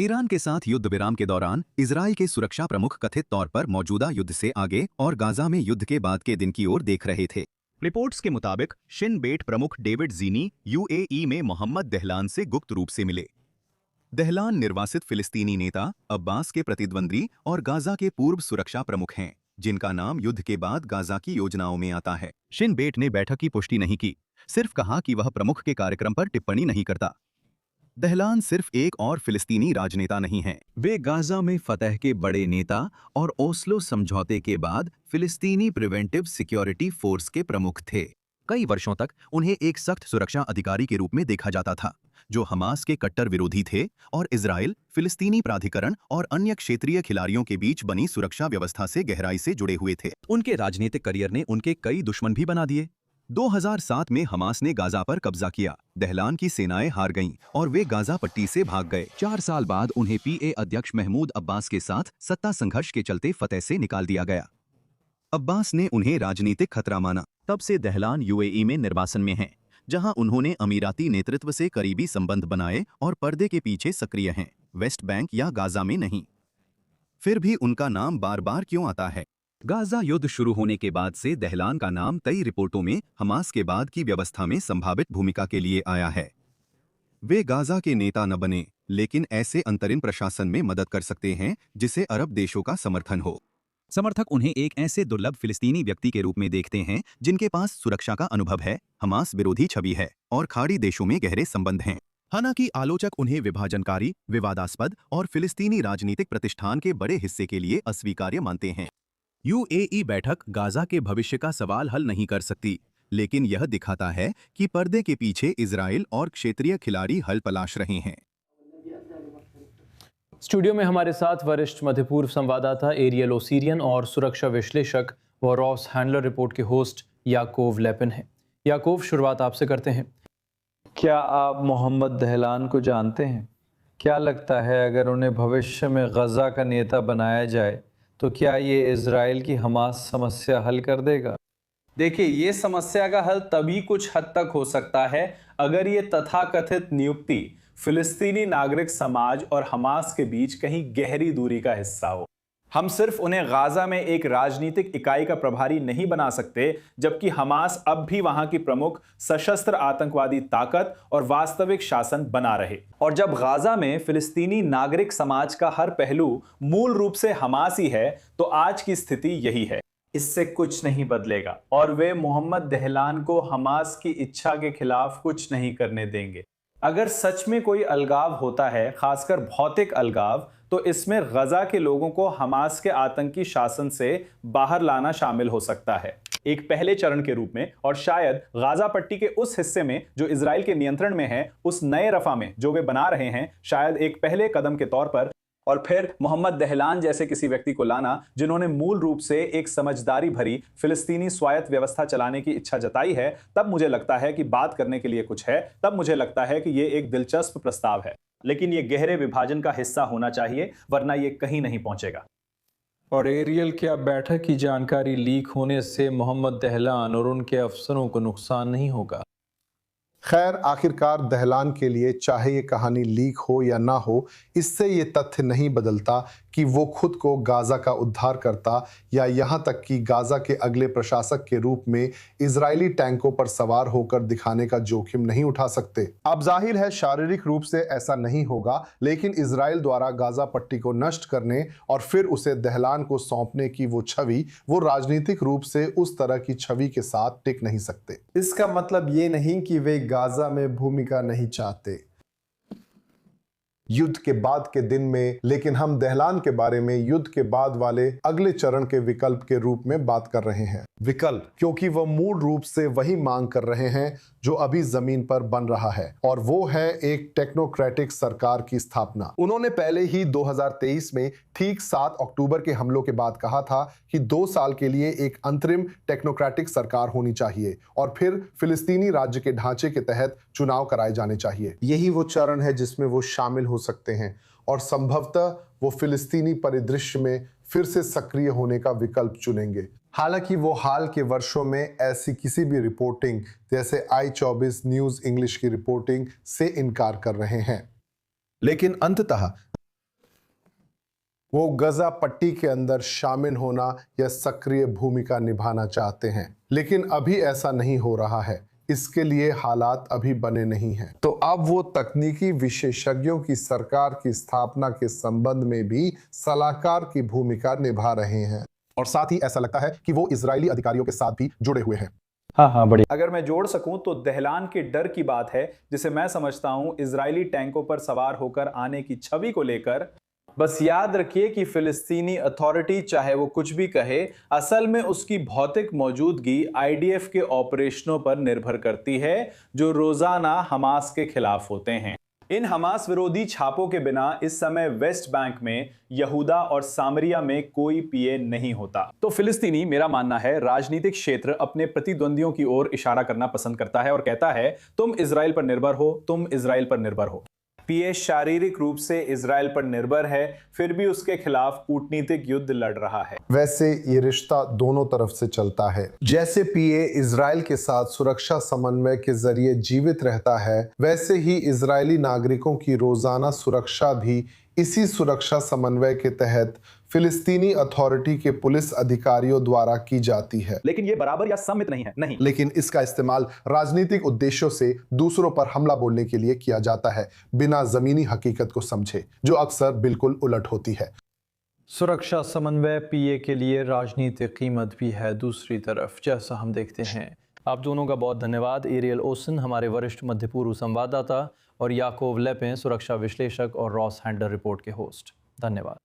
Iran के साथ युद्ध विराम के दौरान इजराइल के सुरक्षा प्रमुख कथित तौर पर मौजूदा युद्ध से आगे और गाजा में युद्ध के बाद के दिन की ओर देख रहे थे। रिपोर्ट्स के मुताबिक शिन बेट प्रमुख डेविड ज़ीनी यूएई में मोहम्मद दहलान से गुप्त रूप से मिले। दहलान निर्वासित फिलिस्तीनी नेता, अब्बास के प्रतिद्वंद्वी और गाजा के पूर्व सुरक्षा प्रमुख हैं, जिनका नाम युद्ध के बाद गाजा की योजनाओं में आता है। शिन बेट ने बैठक की पुष्टि नहीं की, सिर्फ कहा कि वह प्रमुख के कार्यक्रम पर टिप्पणी नहीं करता। दहलान सिर्फ एक और फिलिस्तीनी राजनेता नहीं हैं, वे गाजा में फतह के बड़े नेता और ओस्लो समझौते के बाद फिलिस्तीनी प्रिवेंटिव सिक्योरिटी फोर्स के प्रमुख थे। कई वर्षों तक उन्हें एक सख्त सुरक्षा अधिकारी के रूप में देखा जाता था, जो हमास के कट्टर विरोधी थे और इजराइल, फिलिस्तीनी प्राधिकरण और अन्य क्षेत्रीय खिलाड़ियों के बीच बनी सुरक्षा व्यवस्था से गहराई से जुड़े हुए थे। उनके राजनीतिक करियर ने उनके कई दुश्मन भी बना दिए। 2007 में हमास ने गाजा पर कब्जा किया, दहलान की सेनाएं हार गईं और वे गाजा पट्टी से भाग गए। 4 साल बाद उन्हें पीए अध्यक्ष महमूद अब्बास के साथ सत्ता संघर्ष के चलते फतह से निकाल दिया गया। अब्बास ने उन्हें राजनीतिक खतरा माना। तब से दहलान यूएई में निर्वासन में हैं, जहां उन्होंने अमीराती नेतृत्व से करीबी संबंध बनाए और पर्दे के पीछे सक्रिय हैं, वेस्ट बैंक या गाजा में नहीं। फिर भी उनका नाम बार बार क्यों आता है? गाजा युद्ध शुरू होने के बाद से दहलान का नाम कई रिपोर्टों में हमास के बाद की व्यवस्था में संभावित भूमिका के लिए आया है। वे गाजा के नेता न बने, लेकिन ऐसे अंतरिम प्रशासन में मदद कर सकते हैं जिसे अरब देशों का समर्थन हो। समर्थक उन्हें एक ऐसे दुर्लभ फिलिस्तीनी व्यक्ति के रूप में देखते हैं जिनके पास सुरक्षा का अनुभव है, हमास विरोधी छवि है और खाड़ी देशों में गहरे संबंध हैं। हालांकि आलोचक उन्हें विभाजनकारी, विवादास्पद और फिलिस्तीनी राजनीतिक प्रतिष्ठान के बड़े हिस्से के लिए अस्वीकार्य मानते हैं। यूएई बैठक गाजा के भविष्य का सवाल हल नहीं कर सकती, लेकिन यह दिखाता है कि पर्दे के पीछे इजराइल और क्षेत्रीय खिलाड़ी हल तलाश रहे हैं। स्टूडियो में हमारे साथ वरिष्ठ मध्यपूर्व संवाददाता एरियल ओसीरियन और सुरक्षा विश्लेषक व रॉस हैंडलर रिपोर्ट के होस्ट याकूब लेपिन हैं। याकूब, शुरुआत आपसे करते हैं। क्या आप मोहम्मद दहलान को जानते हैं? क्या लगता है अगर उन्हें भविष्य में गजा का नेता बनाया जाए तो क्या ये इजराइल की हमास समस्या हल कर देगा? देखिए, ये समस्या का हल तभी कुछ हद तक हो सकता है अगर ये तथाकथित नियुक्ति फिलिस्तीनी नागरिक समाज और हमास के बीच कहीं गहरी दूरी का हिस्सा हो। हम सिर्फ उन्हें गाजा में एक राजनीतिक इकाई का प्रभारी नहीं बना सकते, जबकि हमास अब भी वहां की प्रमुख सशस्त्र आतंकवादी ताकत और वास्तविक शासन बना रहे। और जब गाजा में फिलिस्तीनी नागरिक समाज का हर पहलू मूल रूप से हमासी है, तो आज की स्थिति यही है। इससे कुछ नहीं बदलेगा और वे मोहम्मद दहलान को हमास की इच्छा के खिलाफ कुछ नहीं करने देंगे। अगर सच में कोई अलगाव होता है, खासकर भौतिक अलगाव, तो इसमें गजा के लोगों को हमास के आतंकी शासन से बाहर लाना शामिल हो सकता है, एक पहले चरण के रूप में, और शायद गाजा पट्टी के उस हिस्से में जो इजराइल के नियंत्रण में है, उस नए रफा में जो वे बना रहे हैं, शायद एक पहले कदम के तौर पर। और फिर मोहम्मद दहलान जैसे किसी व्यक्ति को लाना जिन्होंने मूल रूप से एक समझदारी भरी फिलिस्तीनी स्वायत्त व्यवस्था चलाने की इच्छा जताई है, तब मुझे लगता है कि बात करने के लिए कुछ है। तब मुझे लगता है कि ये एक दिलचस्प प्रस्ताव है, लेकिन ये गहरे विभाजन का हिस्सा होना चाहिए, वरना ये कहीं नहीं पहुंचेगा। और एरियल, क्या बैठक की जानकारी लीक होने से मोहम्मद दहलान और उनके अफसरों को नुकसान नहीं होगा? खैर, आखिरकार दहलान के लिए चाहे ये कहानी लीक हो या ना हो, इससे ये तथ्य नहीं बदलता कि वो खुद को गाजा का उद्धार करता या यहाँ तक कि गाजा के अगले प्रशासक के रूप में इजरायली टैंकों पर सवार होकर दिखाने का जोखिम नहीं उठा सकते। अब जाहिर है शारीरिक रूप से ऐसा नहीं होगा, लेकिन इजराइल द्वारा गाजा पट्टी को नष्ट करने और फिर उसे दहलान को सौंपने की वो छवि, वो राजनीतिक रूप से उस तरह की छवि के साथ टिक नहीं सकते। इसका मतलब ये नहीं कि वे गाजा में भूमिका नहीं चाहते युद्ध के बाद के दिन में, लेकिन हम दहलान के बारे में युद्ध के बाद वाले अगले चरण के विकल्प के रूप में बात कर रहे हैं। विकल्प क्योंकि वह मूल रूप से वही मांग कर रहे हैं जो अभी जमीन पर बन रहा है, और वो है एक टेक्नोक्रेटिक सरकार की स्थापना। उन्होंने पहले ही 2023 में ठीक 7 अक्टूबर के हमलों के बाद कहा था कि 2 साल के लिए एक अंतरिम टेक्नोक्रेटिक सरकार होनी चाहिए और फिर फिलिस्तीनी राज्य के ढांचे के तहत चुनाव कराए जाने चाहिए। यही वो चरण है जिसमें वो शामिल हो सकते हैं और संभवतः वो फिलिस्तीनी परिदृश्य में फिर से सक्रिय होने का विकल्प चुनेंगे। हालांकि वो हाल के वर्षों में ऐसी किसी भी रिपोर्टिंग जैसे i24 न्यूज़ इंग्लिश की रिपोर्टिंग से इनकार कर रहे हैं। लेकिन अंततः वो गजा पट्टी के अंदर शामिल होना या सक्रिय भूमिका निभाना चाहते हैं, लेकिन अभी ऐसा नहीं हो रहा है। इसके लिए हालात अभी बने नहीं हैं। तो अब वो तकनीकी विशेषज्ञों की सरकार की स्थापना के संबंध में भी सलाहकार की भूमिका निभा रहे हैं, और साथ ही ऐसा लगता है कि वो इजरायली अधिकारियों के साथ भी जुड़े हुए हैं। हाँ बढ़िया। अगर मैं जोड़ सकूं तो दहलान के डर की बात है, जिसे मैं समझता हूं इजरायली टैंकों पर सवार होकर आने की छवि को लेकर। बस याद रखिए कि फिलिस्तीनी अथॉरिटी चाहे वो कुछ भी कहे, असल में उसकी भौतिक मौजूदगी आईडीएफ के ऑपरेशनों पर निर्भर करती है, जो रोजाना हमास के खिलाफ होते हैं। इन हमास विरोधी छापों के बिना इस समय वेस्ट बैंक में, यहूदा और सामरिया में कोई पीए नहीं होता। तो फिलिस्तीनी, मेरा मानना है, राजनीतिक क्षेत्र अपने प्रतिद्वंदियों की ओर इशारा करना पसंद करता है और कहता है तुम इजराइल पर निर्भर हो, तुम इजराइल पर निर्भर हो। पीए शारीरिक रूप से इजराइल पर निर्भर है, फिर भी उसके खिलाफ कूटनीतिक युद्ध लड़ रहा है। वैसे ये रिश्ता दोनों तरफ से चलता है। जैसे पीए इजराइल के साथ सुरक्षा समन्वय के जरिए जीवित रहता है, वैसे ही इजरायली नागरिकों की रोजाना सुरक्षा भी इसी सुरक्षा समन्वय के तहत फिलिस्तीनी अथॉरिटी के पुलिस अधिकारियों द्वारा की जाती है। लेकिन ये बराबर या सम्मित नहीं है, नहीं। लेकिन इसका इस्तेमाल राजनीतिक उद्देश्यों से दूसरों पर हमला बोलने के लिए किया जाता है, बिना जमीनी हकीकत को समझे, जो अक्सर बिल्कुल उलट होती है। सुरक्षा समन्वय पीए के लिए राजनीतिक कीमत भी है दूसरी तरफ, जैसा हम देखते हैं। आप दोनों का बहुत धन्यवाद। एरियल ओसन हमारे वरिष्ठ मध्य पूर्व संवाददाता और याकोव लेपें सुरक्षा विश्लेषक और रॉस हैंडलर रिपोर्ट के होस्ट। धन्यवाद।